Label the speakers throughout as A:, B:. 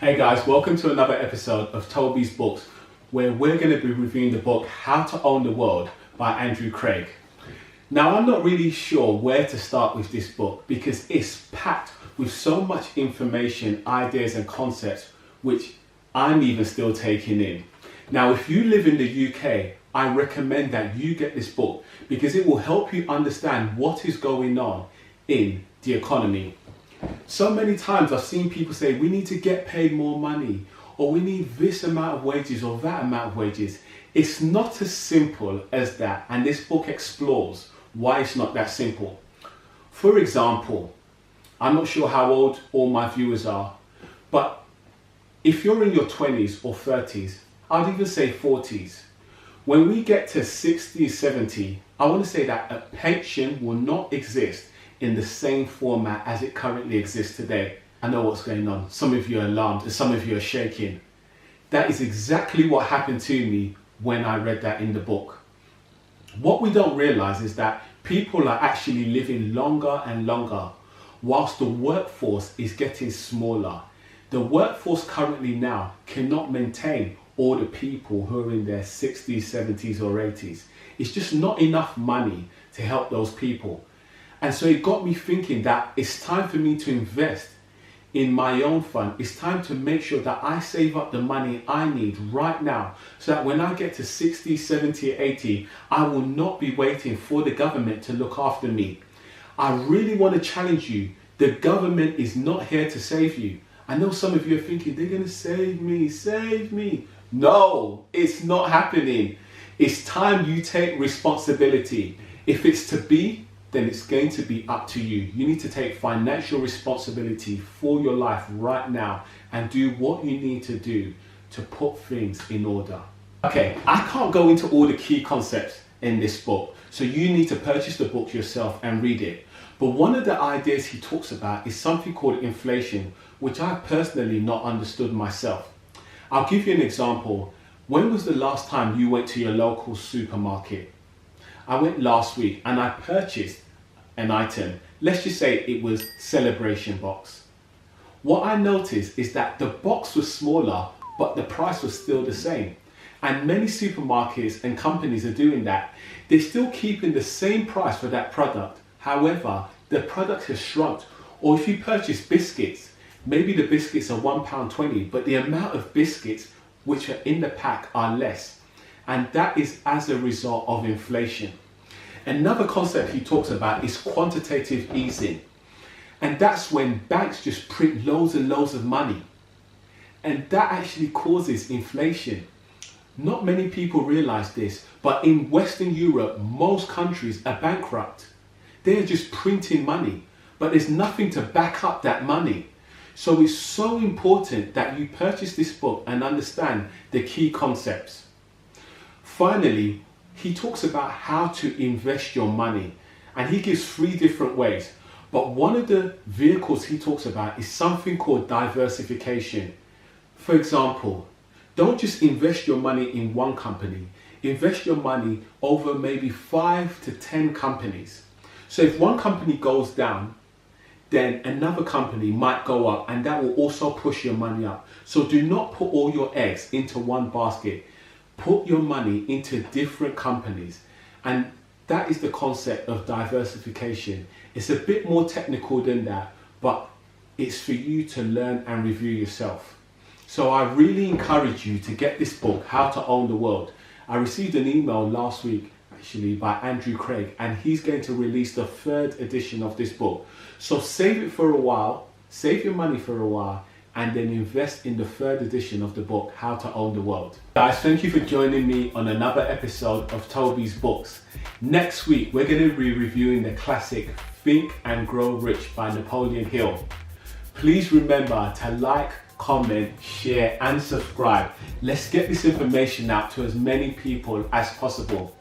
A: Hey guys, welcome to another episode of Tobi's Books, where we're going to be reviewing the book How to Own the World by Andrew Craig. Now, I'm not really sure where to start with this book because it's packed with so much information, ideas and concepts which I'm even still taking in. Now, if you live in the UK, I recommend that you get this book because it will help you understand what is going on in the economy. So many times I've seen people say we need to get paid more money, or we need this amount of wages or that amount of wages. It's not as simple as that, and this book explores why it's not that simple. For example, I'm not sure how old all my viewers are, but if you're in your 20s or 30s, I'd even say 40s, when we get to 60, 70, I want to say that a pension will not exist in the same format as it currently exists today. I know what's going on. Some of you are alarmed and some of you are shaking. That is exactly what happened to me when I read that in the book. What we don't realize is that people are actually living longer and longer whilst the workforce is getting smaller. The workforce currently now cannot maintain all the people who are in their 60s, 70s or 80s. It's just not enough money to help those people. And so it got me thinking that it's time for me to invest in my own fund. It's time to make sure that I save up the money I need right now so that when I get to 60, 70, 80, I will not be waiting for the government to look after me. I really want to challenge you. The government is not here to save you. I know some of you are thinking, they're going to save me, save me. No, it's not happening. It's time you take responsibility. If it's to be, then it's going to be up to you. You need to take financial responsibility for your life right now and do what you need to do to put things in order. Okay, I can't go into all the key concepts in this book, so you need to purchase the book yourself and read it. But one of the ideas he talks about is something called inflation, which I personally not understood myself. I'll give you an example. When was the last time you went to your local supermarket? I went last week and I purchased an item. Let's just say it was celebration box. What I noticed is that the box was smaller, but the price was still the same. And many supermarkets and companies are doing that. They're still keeping the same price for that product. However, the product has shrunk. Or if you purchase biscuits, maybe the biscuits are £1.20, but the amount of biscuits which are in the pack are less. And that is as a result of inflation. Another concept he talks about is quantitative easing. And that's when banks just print loads and loads of money. And that actually causes inflation. Not many people realize this, but in Western Europe, most countries are bankrupt. They're just printing money, but there's nothing to back up that money. So it's so important that you purchase this book and understand the key concepts. Finally, he talks about how to invest your money, and he gives 3 different ways. But one of the vehicles he talks about is something called diversification. For example, don't just invest your money in one company. Invest your money over maybe 5 to 10 companies. So if one company goes down, then another company might go up, and that will also push your money up. So do not put all your eggs into one basket. Put your money into different companies, and that is the concept of diversification. It's a bit more technical than that, but it's for you to learn and review yourself. So I really encourage you to get this book, How to Own the World. I received an email last week actually by Andrew Craig, and he's going to release the 3rd edition of this book. So save it for a while, save your money for a while, and then invest in the 3rd edition of the book, How to Own the World. Guys, thank you for joining me on another episode of Tobi's Books. Next week, we're going to be reviewing the classic Think and Grow Rich by Napoleon Hill. Please remember to like, comment, share and subscribe. Let's get this information out to as many people as possible.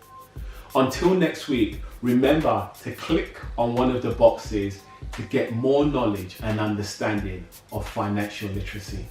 A: Until next week, remember to click on one of the boxes to get more knowledge and understanding of financial literacy.